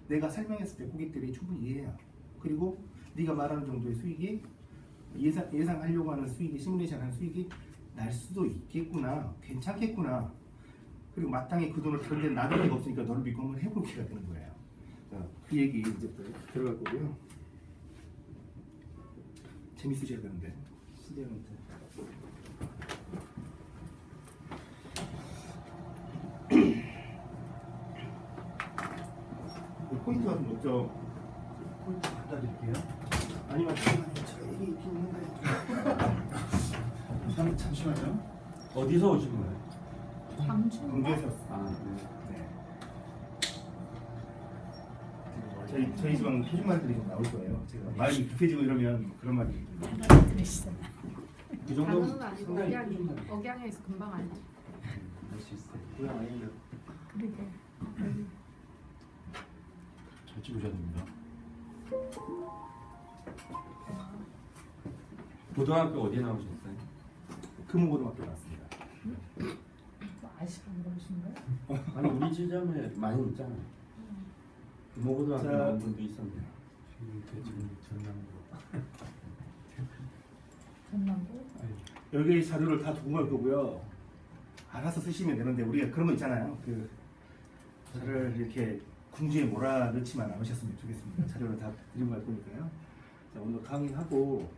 내가 설명했을 때 고객들이 충분히 이해해요. 그리고 네가 말하는 정도의 수익이 예상하려고 하는 수익이, 시뮬레이션하는 수익이 날 수도 있겠구나, 괜찮겠구나. 그리고 마땅히 그 돈을 다른 데 놔둘 데가 없으니까 너를 믿고 한번 해볼게가 되는 거예요. 자, 그 얘기 이제 들어갈 거고요. 재밌으셔야 되는데 시대한테. 포인트 같은 거 없죠? 포인트 갖다 드릴게요. 아니면 제가 얘기 있긴 있는데. 잠시만요. 어디서 오신 거예요? 광주에서. 네. 저희 지방 표준말들이 좀 나올 거예요. 제가 말이 급해지고 이러면 그런 말이 좀 그 정도 단어는 아니고 상당히 억양이, 표준말이에요. 억양에서 금방 알죠. 할수 있어요. 그냥 아니에요. 그러게. 잘 찍으셔야 됩니다. 고등학교 어디 나오셨어요? 금호고등학교 나왔습니다. 아시고 물어보신 거예요? 아니 우리 지점에 많이 있잖아요. 금호고등학교 자, 나온 분도 있었는데. 지금 전남도. 전남고? 여기 자료를 다 두고 갈 거고요. 알아서 쓰시면 되는데 우리가 그런 거 있잖아요. 그 자료를 이렇게 궁지에 몰아넣지만 않으셨으면 좋겠습니다. 자료를 다 드리고 갈 거니까요. 자, 오늘 강의하고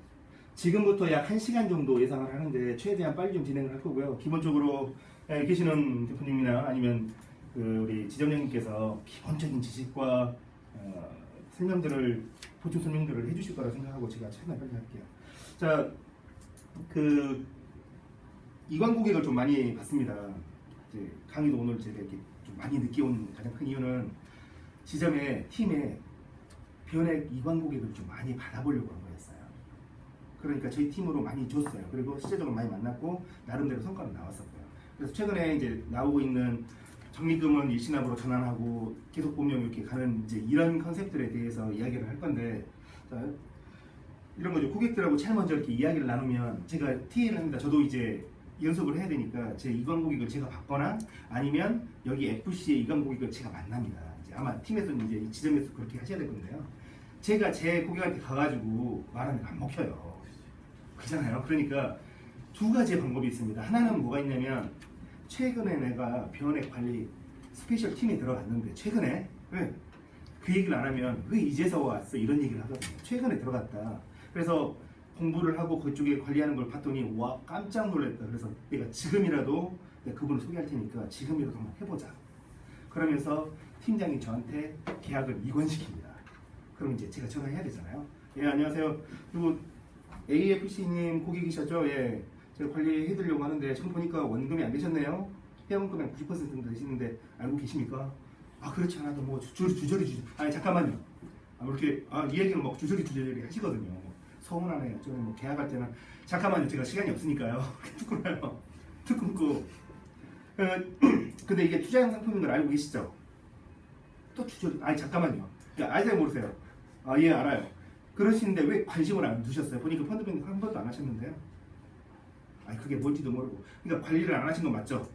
지금부터 약 1시간 정도 예상을 하는데 최대한 빨리 좀 진행을 할 거고요. 기본적으로 계시는 대표님이나 아니면 그 우리 지점장님께서 기본적인 지식과 설명들을 보충 설명들을 해주실 거라 생각하고 제가 최대한 빨리 할게요. 자, 그 이관 고객을 좀 많이 봤습니다. 이제 강의도 오늘 제가 이렇게 좀 많이 늦게 온 가장 큰 이유는 지점의 팀에 변액 이관 고객을 좀 많이 받아보려고 한 거였어요. 그러니까 저희 팀으로 많이 줬어요. 그리고 실제적으로 많이 만났고 나름대로 성과는 나왔었고요. 그래서 최근에 이제 나오고 있는 적립금은 일시납으로 전환하고 계속 보면 이렇게 가는 이제 이런 컨셉들에 대해서 이야기를 할 건데, 자, 이런 거죠. 고객들하고 제일 먼저 이렇게 이야기를 나누면 제가 TA를 합니다. 저도 이제 연습을 해야 되니까 제 이관 고객을 제가 받거나 아니면 여기 FC의 이관 고객을 제가 만납니다. 이제 아마 팀에서는 이제 이 지점에서 그렇게 하셔야 될 건데요. 제가 제 고객한테 가가지고 말하면 안 먹혀요. 그렇잖아요. 그러니까 두 가지의 방법이 있습니다. 하나는 뭐가 있냐면 최근에 내가 변액 관리 스페셜 팀에 들어갔는데 최근에 왜? 그 얘기를 안 하면 왜 이제서 왔어? 이런 얘기를 하거든요. 최근에 들어갔다. 그래서 공부를 하고 그쪽에 관리하는 걸 봤더니 와 깜짝 놀랐다. 그래서 내가 지금이라도 내가 그분을 소개할 테니까 지금이라도 한번 해보자. 그러면서 팀장이 저한테 계약을 이관시킵니다. 그럼 이제 제가 전화해야 되잖아요. 예, 안녕하세요. 그리고 AFC님 고객이셨죠? 예, 제가 관리해드리려고 하는데 지금 보니까 원금이 안 되셨네요. 회원금이 한 90% 정도 되시는데 알고 계십니까? 아, 그렇지 않아도 뭐 주저리 아니 잠깐만요. 이렇게 이 얘기를 막 주저리 하시거든요. 서운하네요. 저는 뭐 계약할 때는 잠깐만요. 제가 시간이 없으니까요. 툭 끊어요. 툭 끊고. 근데 이게 투자형 상품인 걸 알고 계시죠? 또 주저리. 아니 잠깐만요. 아직 모르세요. 예, 알아요. 그러시는데 왜 관심을 안 두셨어요? 보니까 펀드밴드 한 번도 안 하셨는데요. 그게 뭔지도 모르고. 그러니까 관리를 안 하신 건 맞죠?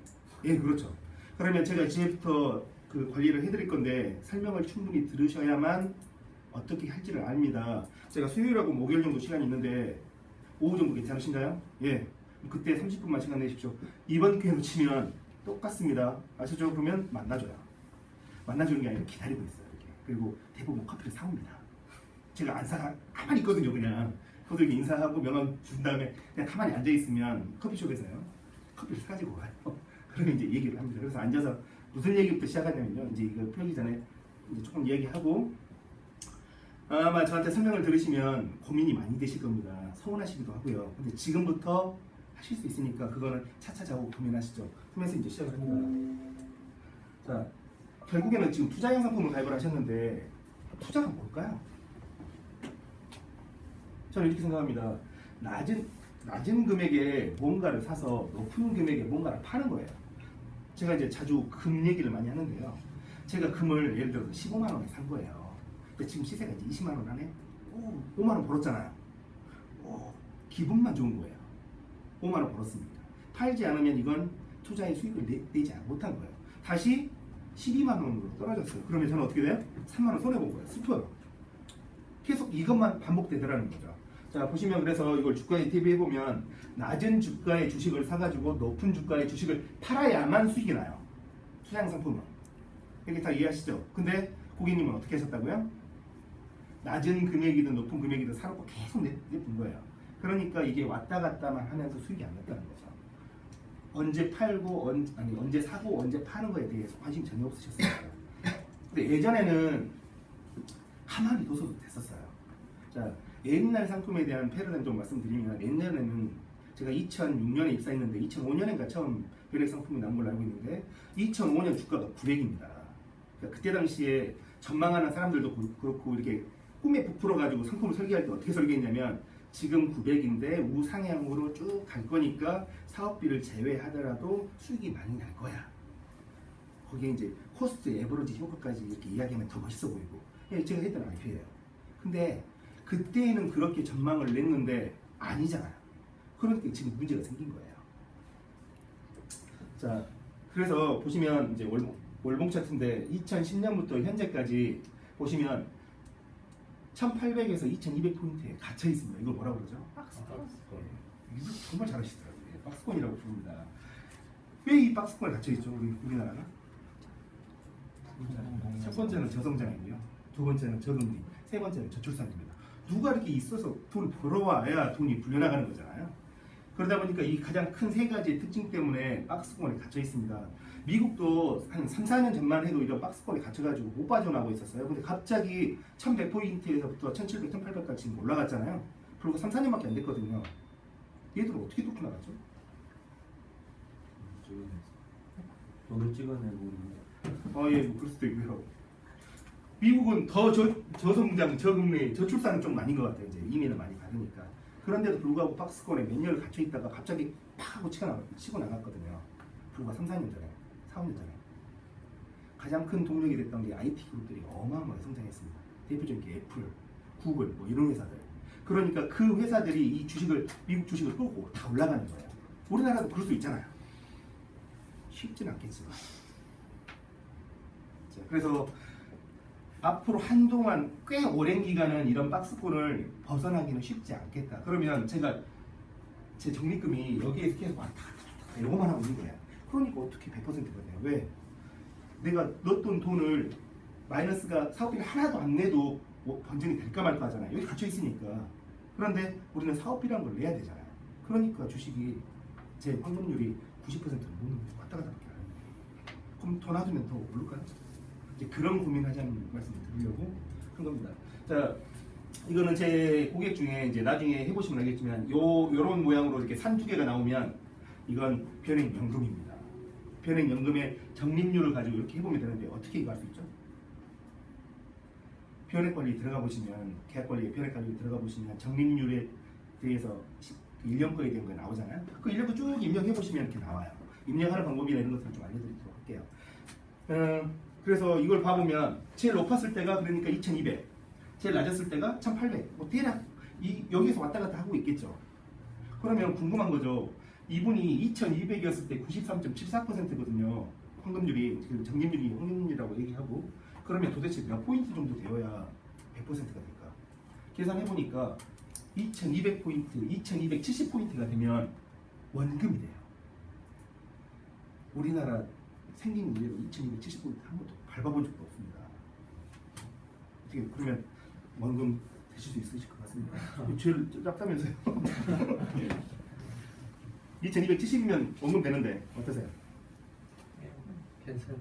예, 그렇죠. 그러면 제가 이제부터 그 관리를 해드릴 건데 설명을 충분히 들으셔야만 어떻게 할지를 압니다. 제가 수요일하고 목요일 정도 시간이 있는데 오후 정도 괜찮으신가요? 예. 그때 30분만 시간 내십시오. 이번 기회 놓치면 똑같습니다. 아시죠? 그러면 만나줘요. 만나주는 게 아니라 기다리고 있어요. 이렇게. 그리고 대부분 커피를 사옵니다. 제가 안 사, 가만히 있거든요. 그냥 저도 이렇게 인사하고 명함 준 다음에 그냥 가만히 앉아 있으면 커피숍에서요 커피를 사가지고 가요. 그러면 이제 얘기를 합니다. 그래서 앉아서 무슨 얘기부터 시작하냐면요. 이제 이거 펴기 전에 이제 조금 얘기하고 아마 저한테 설명을 들으시면 고민이 많이 되실 겁니다. 서운하시기도 하고요. 근데 지금부터 하실 수 있으니까 그거는 차차 자고 고민하시죠. 그러면서 이제 시작을 합니다. 자, 결국에는 지금 투자형 상품을 가입을 하셨는데 투자가 뭘까요? 저는 이렇게 생각합니다. 낮은 금액에 뭔가를 사서 높은 금액에 뭔가를 파는 거예요. 제가 이제 자주 금 얘기를 많이 하는데요. 제가 금을 예를 들어서 15만 원에 산 거예요. 근데 지금 시세가 이제 20만 원 하네? 5만 원 벌었잖아요. 기분만 좋은 거예요. 5만 원 벌었습니다. 팔지 않으면 이건 투자의 수익을 내지 못한 거예요. 다시 12만 원으로 떨어졌어요. 그러면 저는 어떻게 돼요? 3만 원 손해 본 거예요. 슬퍼요. 계속 이것만 반복되더라는 거죠. 자, 보시면 그래서 이걸 주가 ETF 해보면 낮은 주가의 주식을 사가지고 높은 주가의 주식을 팔아야만 수익이 나요. 투자형 상품은. 이렇게 다 이해하시죠? 근데 고객님은 어떻게 하셨다고요? 낮은 금액이든 높은 금액이든 사놓고 계속 내본 거예요. 그러니까 이게 왔다 갔다만 하면서 수익이 안 났다는 거죠. 언제 팔고 언제 사고 언제 파는 거에 대해서 관심 전혀 없으셨어요. 근데 예전에는 가만히 둬서도 됐었어요. 자, 옛날 상품에 대한 패러다임 좀 말씀드리면 옛날에는 제가 2006년에 입사했는데 2005년인가 처음 별액 상품이 나온 걸로 알고 있는데 2005년 주가가 900입니다. 그러니까 그때 당시에 전망하는 사람들도 그렇고 이렇게 꿈에 부풀어 가지고 상품을 설계할 때 어떻게 설계했냐면 지금 900인데 우상향으로 쭉 갈 거니까 사업비를 제외하더라도 수익이 많이 날 거야. 거기에 이제 코스트 에버리지 효과까지 이렇게 이야기하면 더 멋있어 보이고 제가 했던 IP예요. 근데 그때는 그렇게 전망을 냈는데 아니잖아요. 그러니까 지금 문제가 생긴 거예요. 자, 그래서 보시면 이제 월봉 차트인데 2010년부터 현재까지 보시면 1800에서 2200포인트에 갇혀 있습니다. 이걸 뭐라고 그러죠? 박스권. 이거 정말 잘하시더라고요. 박스권이라고 부릅니다. 왜 이 박스권에 갇혀 있죠? 우리나라가? 첫 번째는 저성장이고요. 두 번째는 저금리, 세 번째는 저출산입니다. 누가 이렇게 있어서 돈 벌어와야 돈이 불려나가는 거잖아요. 그러다 보니까 이 가장 큰 세 가지의 특징 때문에 박스권에 갇혀 있습니다. 미국도 한 3, 4년 전만 해도 이런 박스권에 갇혀가지고 못 빠져나오고 있었어요. 근데 갑자기 1100포인트에서부터 1700, 1800까지 올라갔잖아요. 그리고 3, 4년밖에 안 됐거든요. 얘들은 어떻게 뚫고 나갔죠? 돈을 찍어내고 예, 뭐 그럴 수도 있고요. 미국은 더 저성장, 저금리, 저출산은 좀 아닌 것 같아요. 이제 이민을 많이 받으니까. 그런데도 불구하고 박스권에 몇 년을 갇혀 있다가 갑자기 팍 하고 치고 나갔거든요. 불과 3, 4년 전에, 4, 5년 전에. 가장 큰 동력이 됐던 게 IT 그룹들이 어마어마하게 성장했습니다. 대표적인 게 애플, 구글, 뭐 이런 회사들. 그러니까 그 회사들이 이 주식을, 미국 주식을 끌고 다 올라가는 거예요. 우리나라도 그럴 수 있잖아요. 쉽진 않겠지만. 자, 그래서 앞으로 한동안 꽤 오랜 기간은 이런 박스권을 벗어나기는 쉽지 않겠다. 그러면 제가 제 적립금이 여기에서 계속 왔다 갔다 이거만 하고 있는 거야. 그러니까 어떻게 100%가 돼요? 왜? 내가 넣었던 돈을 마이너스가 사업비를 하나도 안 내도 뭐 번전이 될까 말까 하잖아요. 여기 갇혀 있으니까. 그런데 우리는 사업비라는 걸 내야 되잖아요. 그러니까 주식이 제 환급률이 90%는 못 넘는 왔다 갔다 밖에 안 해요. 그럼 더 놔두면 더 오를까요? 이제 그런 고민하자는 말씀을 드리려고 한 겁니다. 자, 이거는 제 고객 중에 이제 나중에 해보시면 알겠지만 요런 모양으로 이렇게 산 두 개가 나오면 이건 변액연금입니다. 변액연금의 적립률을 가지고 이렇게 해보면 되는데 어떻게 이거 할 수 있죠? 변액관리 들어가 보시면 계약관리에 변액관리 들어가 보시면 적립률에 대해서 1년 거에 대한 거 나오잖아요. 그 1년 거 쭉 입력해 보시면 이렇게 나와요. 입력하는 방법이나 이런 것들을 좀 알려드리도록 할게요. 그래서 이걸 봐보면 제일 높았을 때가 그러니까 2200, 제일 낮았을 때가 1800. 뭐 대략 여기서 왔다 갔다 하고 있겠죠. 그러면 궁금한 거죠. 이분이 2200이었을 때 93.74%거든요. 환급률이, 적립률이 환급률이라고 얘기하고, 그러면 도대체 몇 포인트 정도 되어야 100%가 될까? 계산해보니까 2200포인트, 2270포인트가 되면 원금이 돼요. 우리나라 생긴 이래로 2270포인트 한 번도 밟아본 적도 없습니다. 어떻게 그러면 원금 되실 수 있으실 것 같습니다. 제일 작다면서요. 2270이면 원금 되는데 어떠세요? 괜찮.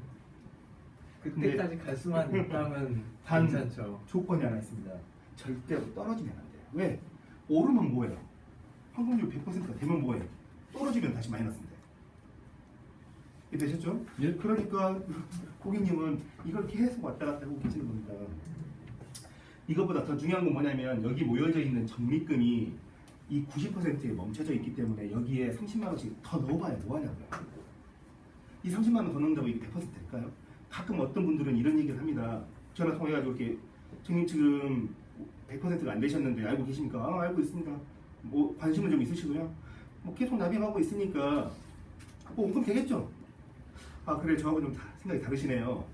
그때까지 갈 수만 있다면 단 괜찮죠. 조건이 하나 있습니다. 절대로 떨어지면 안 돼요. 왜? 오르면 뭐예요? 환급률 100%가 되면 뭐예요? 떨어지면 다시 마이너스인데. 이해되셨죠? 예. 그러니까 고객님은 이걸 계속 왔다 갔다 하고 계시는 겁니다. 이것보다 더 중요한 건 뭐냐면 여기 모여져 있는 적립금이 이 90%에 멈춰져 있기 때문에 여기에 30만 원씩 더 넣어봐야 뭐하냐고요. 이 30만 원 더 넣는다고 이게 100% 될까요? 가끔 어떤 분들은 이런 얘기를 합니다. 전화 통해가지고 이렇게 형님 지금 100%가 안 되셨는데 알고 계십니까? 아, 알고 있습니다. 뭐 관심은 좀 있으시고요. 뭐 계속 납입하고 있으니까 뭐 원금 되겠죠? 아 그래 저하고 좀 생각이 다르시네요.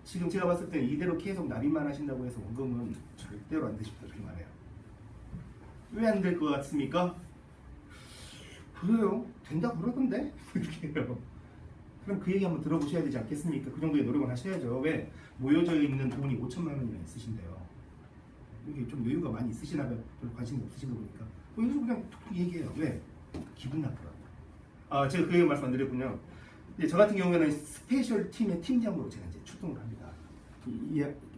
지금 제가 봤을 때 이대로 계속 납입만 하신다고 해서 원금은 절대로 안 되십니다. 그렇게 말해요. 왜 안 될 것 같습니까? 그래요. 된다고 그러던데? 이렇게 해요. 그럼 그 얘기 한번 들어보셔야 되지 않겠습니까? 그 정도의 노력을 하셔야죠. 왜? 모여져 있는 돈이 5천만 원이나 있으신데요. 이게 좀 여유가 많이 있으시나 봐요. 별로 관심이 없으신 거 보니까. 뭐 여기서 그냥 툭툭 얘기해요. 왜? 기분 나쁘라고. 아 제가 그 얘기 말씀 안 드렸군요. 이제 저 같은 경우에는 스페셜 팀의 팀장으로 제가 이제 출동을 합니다.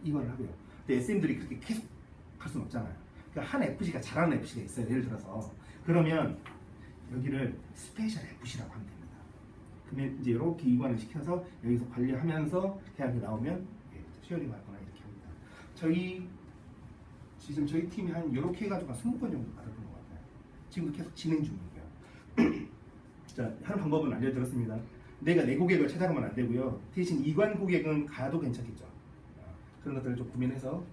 이걸 하고요. 근데 SM들이 그렇게 계속 할 수는 없잖아요. 그러니까 한 FC가 잘하는 FC가 있어요. 예를 들어서 그러면 여기를 스페셜 FC라고 하면 됩니다. 그러면 이제 이렇게 이관을 시켜서 여기서 관리하면서 계약이 나오면 쉐어링 하거나 이렇게 합니다. 지금 저희 팀이 한 이렇게 해가지고 한 20건 정도 받았던 것 같아요. 지금도 계속 진행 중이고요. 자, 하는 방법은 알려드렸습니다. 내가 내 고객을 찾아가면 안 되고요. 대신 이관 고객은 가도 괜찮겠죠. 그런 것들을 좀 고민해서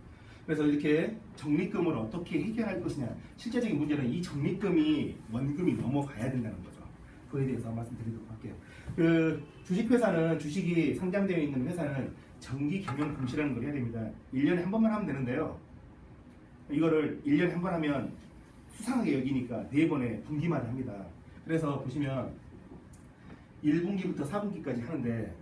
그래서 이렇게 적립금을 어떻게 해결할 것이냐. 실제적인 문제는 이 적립금이 원금이 넘어가야 된다는 거죠. 그에 대해서 말씀드리도록 할게요. 그 주식회사는 주식이 상장되어 있는 회사는 정기 경영 공시라는 걸 해야 됩니다. 1년에 한 번만 하면 되는데요. 이거를 1년에 한 번 하면 수상하게 여기니까 4번에 분기마다 합니다. 그래서 보시면 1분기부터 4분기까지 하는데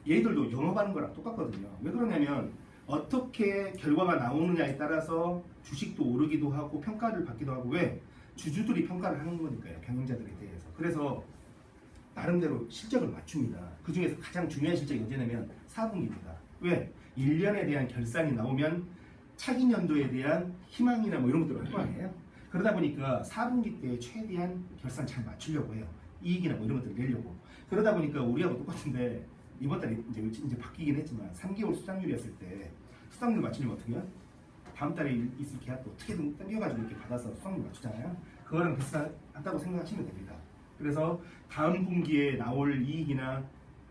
얘들도 영업하는 거랑 똑같거든요. 왜 그러냐면 어떻게 결과가 나오느냐에 따라서 주식도 오르기도 하고 평가를 받기도 하고 왜? 주주들이 평가를 하는 거니까요. 경영자들에 대해서. 그래서 나름대로 실적을 맞춥니다. 그 중에서 가장 중요한 실적이 언제냐면 4분기입니다. 왜? 1년에 대한 결산이 나오면 차기 년도에 대한 희망이나 뭐 이런 것들을 할 거 아니에요. 그러다 보니까 4분기 때 최대한 결산 잘 맞추려고 해요. 이익이나 뭐 이런 것들을 내려고. 그러다 보니까 우리하고 똑같은데 이번 달에 이제 바뀌긴 했지만 3개월 수당률이었을 때 수당률 맞추려면 어떻게 해요? 다음 달에 있을 계약도 어떻게든 당겨가지고 이렇게 받아서 수당률 맞추잖아요. 그거랑 비슷하다고 생각하시면 됩니다. 그래서 다음 분기에 나올 이익이나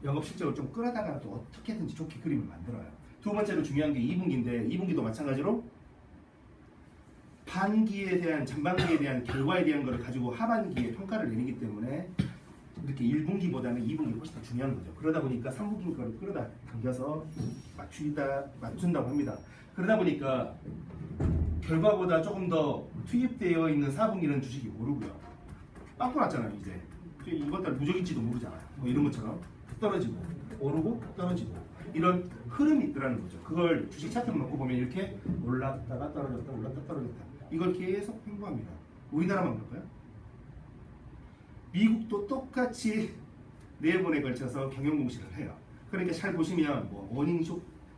영업 실적을 좀 끌어다가 또 어떻게든지 좋게 그림을 만들어요. 두 번째로 중요한 게 2분기인데 2분기도 마찬가지로 반기에 대한 전반기에 대한 결과에 대한 것을 가지고 하반기에 평가를 내리기 때문에 이렇게 1분기보다는 2분기가 훨씬 더 중요한 거죠. 그러다 보니까 3분기 거를 끌어다 당겨서 맞춘다고 합니다. 그러다 보니까 결과보다 조금 더 투입되어 있는 4분기는 주식이 오르고요. 빵꾸 났잖아요. 이제 이번 달 무적일지도 모르잖아요. 뭐 이런 것처럼 떨어지고 오르고 떨어지고 이런 흐름이 있더라는 거죠. 그걸 주식 차트로 놓고 보면 이렇게 올랐다가 떨어졌다 올랐다 떨어졌다 이걸 계속 횡보합니다. 우리나라만 그럴까요? 미국도 똑같이 4번에 걸쳐서 경영 공시를 해요. 그러니까 잘 보시면 뭐 어닝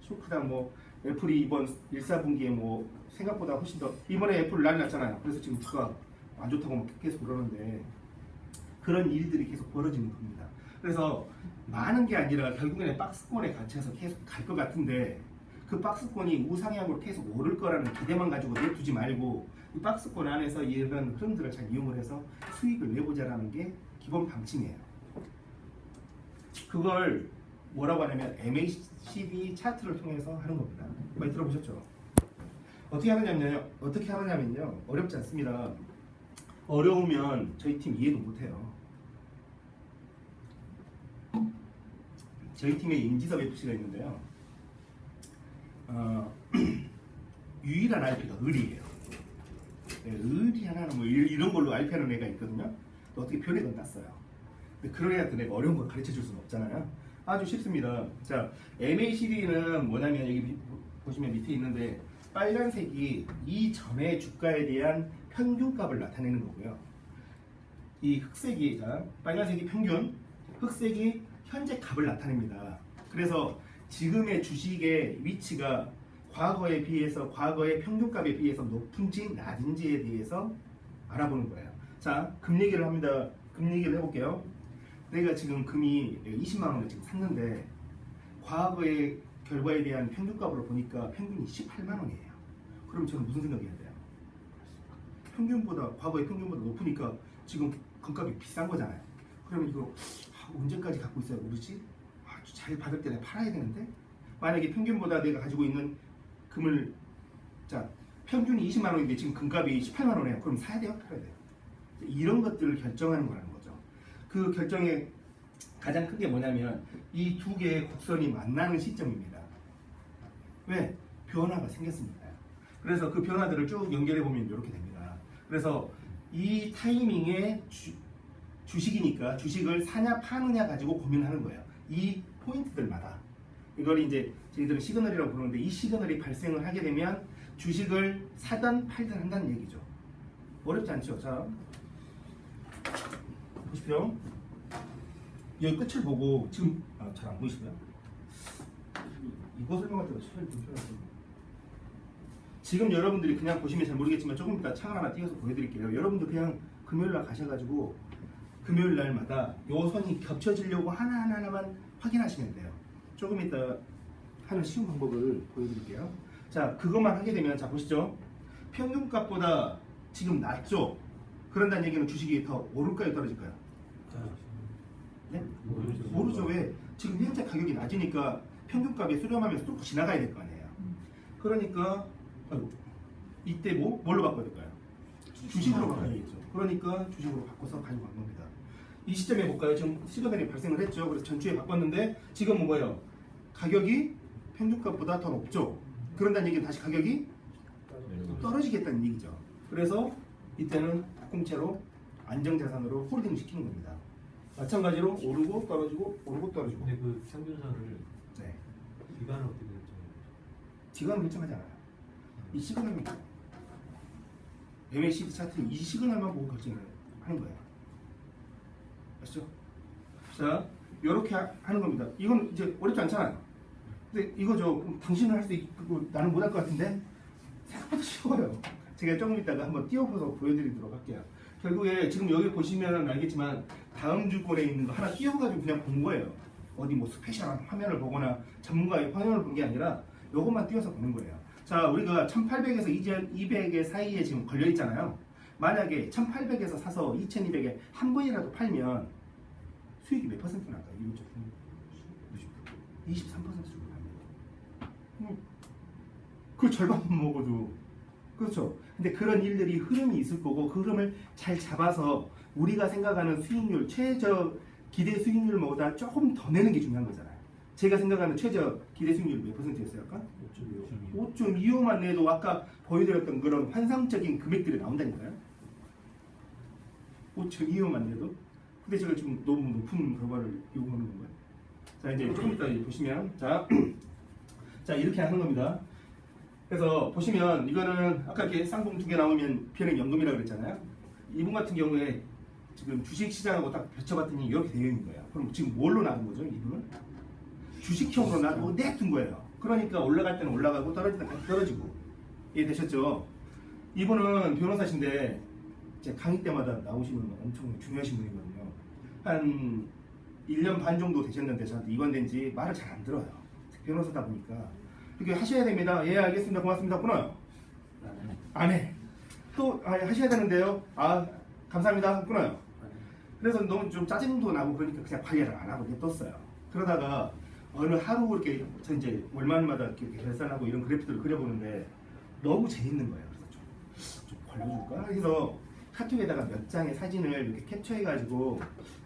쇼크당 뭐 애플이 이번 1, 4분기에 뭐 생각보다 훨씬 더 이번에 애플 난리 났잖아요. 그래서 지금 주가 안 좋다고 막 계속 그러는데 그런 일들이 계속 벌어지는 겁니다. 그래서 많은 게 아니라 결국에는 박스권에 갇혀서 계속 갈 것 같은데 그 박스권이 우상향으로 계속 오를 거라는 기대만 가지고 내두지 말고 이 박스권 안에서 이런 흐름들을 잘 이용을 해서 수익을 내보자라는 게 기본 방침이에요. 그걸 뭐라고 하냐면 MACD 차트를 통해서 하는 겁니다. 많이 들어보셨죠? 어떻게 하느냐면요. 어렵지 않습니다. 어려우면 저희 팀 이해도 못해요. 저희 팀에 임지섭 FC가 있는데요. 유일한 RP가 을이에요. 을이 하나는 뭐 이런 걸로 RP하는 애가 있거든요. 또 어떻게 별의건 땄어요. 근데 그런 애한테 내가 어려운 걸 가르쳐 줄 수는 없잖아요. 아주 쉽습니다. 자, MACD는 뭐냐면 여기 보시면 밑에 있는데 빨간색이 이전의 주가에 대한 평균값을 나타내는 거고요. 이 흑색이 빨간색이 평균, 흑색이 현재 값을 나타냅니다. 그래서 지금의 주식의 위치가 과거에 비해서 과거의 평균값에 비해서 높은지 낮은지에 대해서 알아보는 거예요. 자, 금 얘기를 합니다. 금 얘기를 해볼게요. 내가 지금 금이 20만 원을 지금 샀는데 과거의 결과에 대한 평균값으로 보니까 평균이 18만 원이에요. 그럼 저는 무슨 생각해야 돼요? 과거의 평균보다 높으니까 지금 금값이 비싼 거잖아요. 그러면 이거 언제까지 갖고 있어야 오르지? 아주 잘 받을 때 내가 팔아야 되는데 만약에 평균보다 내가 가지고 있는 금을 평균이 20만 원인데 지금 금값이 18만 원이에요. 그럼 사야 돼요? 팔아야 돼요? 이런 것들을 결정하는 거라는 거죠. 그 결정의 가장 큰 게 뭐냐면 이 두 개의 곡선이 만나는 시점입니다. 왜? 변화가 생겼습니다. 그래서 그 변화들을 쭉 연결해 보면 이렇게 됩니다. 그래서 이 타이밍에 주식이니까 주식을 사냐 파느냐 가지고 고민하는 거예요. 이 포인트들마다. 이걸 이제 저희들은 시그널이라고 부르는데 이 시그널이 발생을 하게 되면 주식을 사든 팔든 한다는 얘기죠. 어렵지 않죠? 자, 보십시오. 여기 끝을 보고 지금 잘 안 보이시고요. 이거 설명할 때가 제일 불편하고 지금 여러분들이 그냥 보시면 잘 모르겠지만 조금 이따 창을 하나 띄워서 보여드릴게요. 여러분들 그냥 금요일날 가셔가지고 금요일 날마다 요 선이 겹쳐지려고 하나하나만 확인하시면 돼요. 조금 이따 하는 쉬운 방법을 보여드릴게요. 자, 그것만 하게 되면 자 보시죠. 평균값보다 지금 낮죠? 그런다는 얘기는 주식이 더 오를까요? 떨어질까요? 네? 모르죠. 왜? 지금 현재 가격이 낮으니까 평균값에 수렴하면서 뚫고 지나가야 될 거 아니에요. 그러니까 이때 뭘로 바꿔야 될까요? 주식으로 바꿔야겠죠. 그러니까 주식으로 바꿔서 가지고 간 겁니다. 이 시점에 볼까요? 지금 시그널이 발생을 했죠. 그래서 전주에 바꿨는데 지금은 뭐예요? 가격이 평균값보다 더 높죠. 그런다는 얘기는 다시 가격이 떨어지겠다는 얘기죠. 그래서 이때는 공채로 안정자산으로 홀딩 시키는 겁니다. 마찬가지로 오르고 떨어지고 오르고 떨어지고. 근데 그 평균선을 네. 기간을 어떻게 결정해요? 기간은 결정하지 않아요. 이 시그널만 MACD 차트는 이 시그널만 보고 결정을 하는 거예요. 아시죠? 자, 이렇게 하는 겁니다. 이건 이제 어렵지 않잖아요. 근데 이거죠. 그럼 당신은 할 수 있고 나는 못할 것 같은데 생각보다 쉬워요. 제가 조금 이따가 한번 띄워서 보여드리도록 할게요. 결국에 지금 여기 보시면 알겠지만 다음 주권에 있는 거 하나 띄워가지고 그냥 본 거예요. 어디 뭐 스페셜한 화면을 보거나 전문가의 화면을 본 게 아니라 요것만 띄워서 보는 거예요. 자, 우리가 1800에서 2200의 사이에 지금 걸려 있잖아요. 만약에 1800에서 사서 2200에 한 번이라도 팔면 수익이 몇 퍼센트 날까요? 이거 좀 23% 정도 납니다. 그 절반만 먹어도 그렇죠. 근데 그런 일들이 흐름이 있을 거고 그 흐름을 잘 잡아서 우리가 생각하는 수익률, 최저 기대 수익률보다 조금 더 내는 게 중요한 거잖아요. 제가 생각하는 최저 기대 수익률 몇 %였어요? 아까? 5.25만 내도 아까 보여드렸던 그런 환상적인 금액들이 나온다니까요. 5.25만 내도. 근데 제가 지금 너무 높은 결과를 요구하는 건가요? 자, 이제 조금 이따 보시면 자 이렇게 하는 겁니다. 그래서 보시면 이거는 아까 이렇게 쌍봉 두 개 나오면 변액 연금이라고 그랬잖아요. 이분 같은 경우에 지금 주식 시장하고 딱 펼쳐봤더니 이렇게 되어 있는 거예요. 그럼 지금 뭘로 나눈 거죠? 이분은 주식형으로 나누고 냅둔 거예요. 그러니까 올라갈 때는 올라가고 떨어질 때는 같이 떨어지고. 이해되셨죠? 이분은 변호사신데 제 강의 때마다 나오시는 엄청 중요하신 분이거든요. 한 1년 반 정도 되셨는데 저한테 입원된 지 말을 잘 안 들어요. 변호사다 보니까. 이렇게 하셔야 됩니다. 예, 알겠습니다. 고맙습니다. 끊어요. 안 해. 또 하셔야 되는데요. 아, 감사합니다. 끊어요. 그래서 너무 좀 짜증도 나고 그러니까 그냥 관리를 안 하고 냅뒀어요. 그러다가 어느 하루 이렇게 저 이제 월말마다 이렇게 결산하고 이런 그래프들을 그려보는데 너무 재밌는 거예요. 그래서 좀 걸려줄까? 해서 카톡에다가 몇 장의 사진을 이렇게 캡처해가지고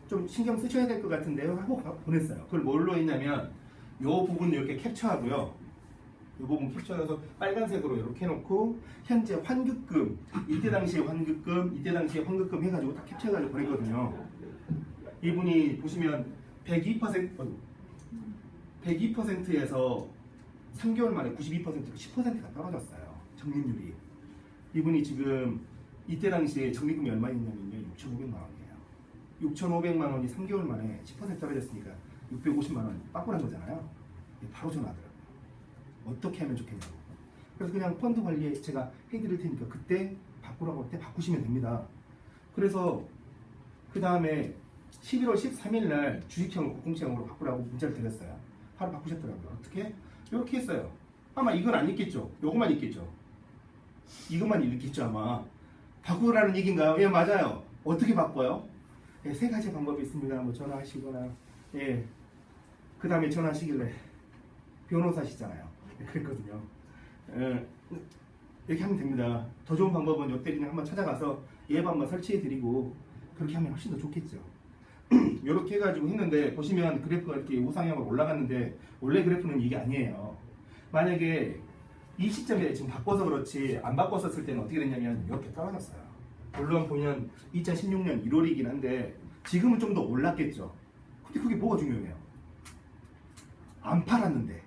좀 신경 쓰셔야 될 것 같은데요 하고 보냈어요. 그걸 뭘로 했냐면 요 부분 이렇게 캡처하고요. 이 부분 캡처해서 빨간색으로 이렇게 해놓고 현재 환급금, 이때 당시에 환급금, 이때 당시에 환급금 해가지고 다 캡처해가지고 보냈거든요. 이분이 보시면 102%에서 3개월 만에 92%가 10%가 떨어졌어요. 적립률이. 이분이 지금 이때 당시에 적립금이 얼마였냐면요. 6,500만 원이에요. 6,500만 원이 3개월 만에 10% 떨어졌으니까 650만 원 빠꾸난 거잖아요. 바로 전화하더라고요. 어떻게 하면 좋겠냐고. 그래서 그냥 펀드 관리에 제가 해드릴 테니까 그때 바꾸라고 할 때 바꾸시면 됩니다. 그래서 그 다음에 11월 13일 날 주식형을 공공채형으로 바꾸라고 문자를 드렸어요. 바로 바꾸셨더라고요. 어떻게? 이렇게 했어요. 아마 이건 안 읽겠죠. 요것만 읽겠죠. 이것만 읽겠죠 아마. 바꾸라는 얘기인가요? 예, 맞아요. 어떻게 바꿔요? 예, 세 가지 방법이 있습니다. 뭐 전화하시거나, 예, 그 다음에 전화하시길래 변호사시잖아요. 예, 그랬거든요. 이렇게 하면 됩니다. 더 좋은 방법은 옆대리님 한번 찾아가서 예방 한번 설치해드리고 그렇게 하면 훨씬 더 좋겠죠. 이렇게 해가지고 했는데 보시면 그래프가 이렇게 우상향으로 올라갔는데 원래 그래프는 이게 아니에요. 만약에 이 시점에 지금 바꿔서 그렇지 안 바꿨었을 때는 어떻게 됐냐면 이렇게 떨어졌어요. 물론 보면 2016년 1월이긴 한데 지금은 좀 더 올랐겠죠. 근데 그게 뭐가 중요해요? 안 팔았는데.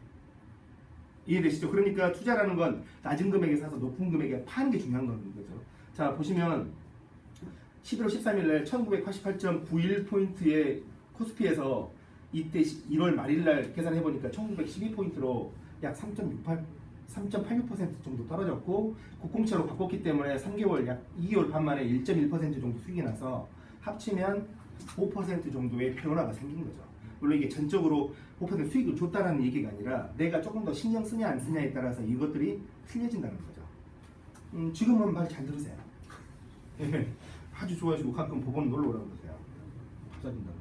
이해되시죠? 그러니까 투자라는 건 낮은 금액에 사서 높은 금액에 파는 게 중요한 거죠. 자 보시면 11월 13일 날 1988.91포인트의 코스피에서 이때 1월 말일 날 계산해 보니까 1912포인트로 약 3.86% 정도 떨어졌고 국공채로 바꿨기 때문에 3개월 약 2개월 반 만에 1.1% 정도 수익이 나서 합치면 5% 정도의 변화가 생긴 거죠. 물론 이게 전적으로 5% 수익을 줬다는 얘기가 아니라 내가 조금 더 신경 쓰냐 안 쓰냐에 따라서 이것들이 틀려진다는 거죠. 지금은 말 잘 들으세요. 아주 좋아하시고 가끔 법원 놀러 오라고 그러세요. 감사드린다고.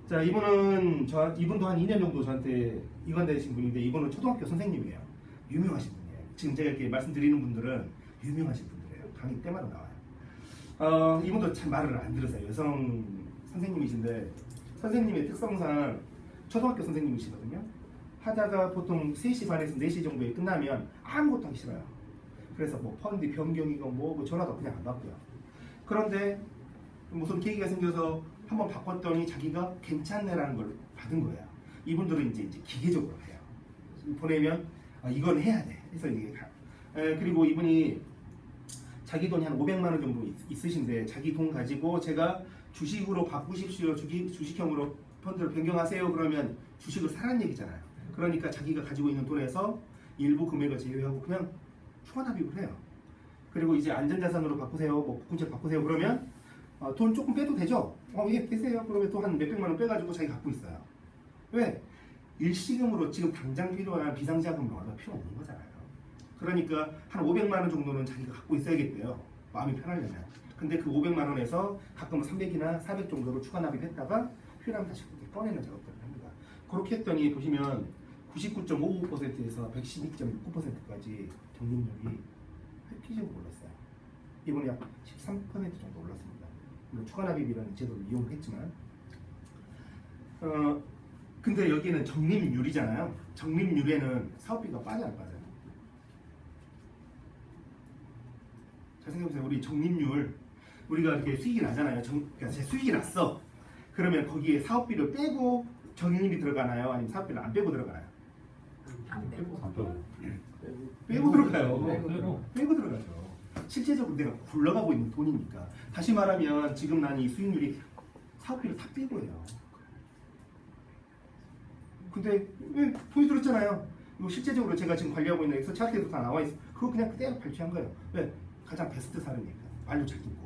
자 이분도 한 2년 정도 저한테 이관되신 분인데 이분은 초등학교 선생님이에요. 유명하신 분이에요. 지금 제가 이렇게 말씀드리는 분들은 유명하신 분들이에요. 강의 때마다 나와요. 이분도 참 말을 안 들으세요. 여성 선생님이신데 선생님의 특성상 초등학교 선생님이시거든요. 하다가 보통 3시 반에서 4시 정도에 끝나면 아무것도 하기 싫어요. 그래서 뭐 펀드 변경이고 뭐 전화도 그냥 안 받고요. 그런데 무슨 계기가 생겨서 한번 바꿨더니 자기가 괜찮네라는 걸 받은 거예요. 이분들은 이제 기계적으로 해요. 보내면 이건 해야 돼. 그래서 이게 그리고 이분이 자기 돈이 한 500만 원 정도 있으신데 자기 돈 가지고 제가 주식으로 바꾸십시오. 주식형으로 펀드를 변경하세요. 그러면 주식을 사라는 얘기잖아요. 그러니까 자기가 가지고 있는 돈에서 일부 금액을 제외하고 그냥 추가 납입을 해요. 그리고 이제 안전자산으로 바꾸세요. 뭐 국채 바꾸세요. 그러면 돈 조금 빼도 되죠? 이게 빼세요. 그러면 또 한 몇백만 원 빼가지고 자기 갖고 있어요. 왜? 일시금으로 지금 당장 필요한 비상자금을 얼마 필요 없는 거잖아요. 그러니까 한 500만 원 정도는 자기가 갖고 있어야겠대요. 마음이 편하려면. 근데 그 500만 원에서 가끔은 300이나 400 정도로 추가 납입했다가 필요하면 다시 그렇게 꺼내는 작업들을 합니다. 그렇게 했더니 보시면 99.55%에서 112.69%까지 적립률이 획기적으로 올랐어요. 이번에 약 13% 정도 올랐습니다. 물론 추가 납입이라는 제도를 이용했지만 근데 여기는 적립률이잖아요. 적립률에는 사업비가 빠져 안 빠져요? 잘 생각해보세요. 우리 적립률 우리가 이렇게 수익이 나잖아요. 그러니까 수익이 났어. 그러면 거기에 사업비를 빼고 적립이 들어가나요? 아니면 사업비를 안 빼고 들어가나요? 안 빼고. 빼고 들어가요. 빼고 들어가죠. 실제적으로 내가 굴러가고 있는 돈이니까. 다시 말하면 지금 난 이 수익률이 사업비를 다 빼고 해요. 근데 왜 돈이 들었잖아요. 이거 실제적으로 제가 지금 관리하고 있는 엑셀 차트에도 다 나와 있어. 그거 그냥 그대로 발표한 거예요. 왜? 가장 베스트 사례니까. 말도 잘 듣고.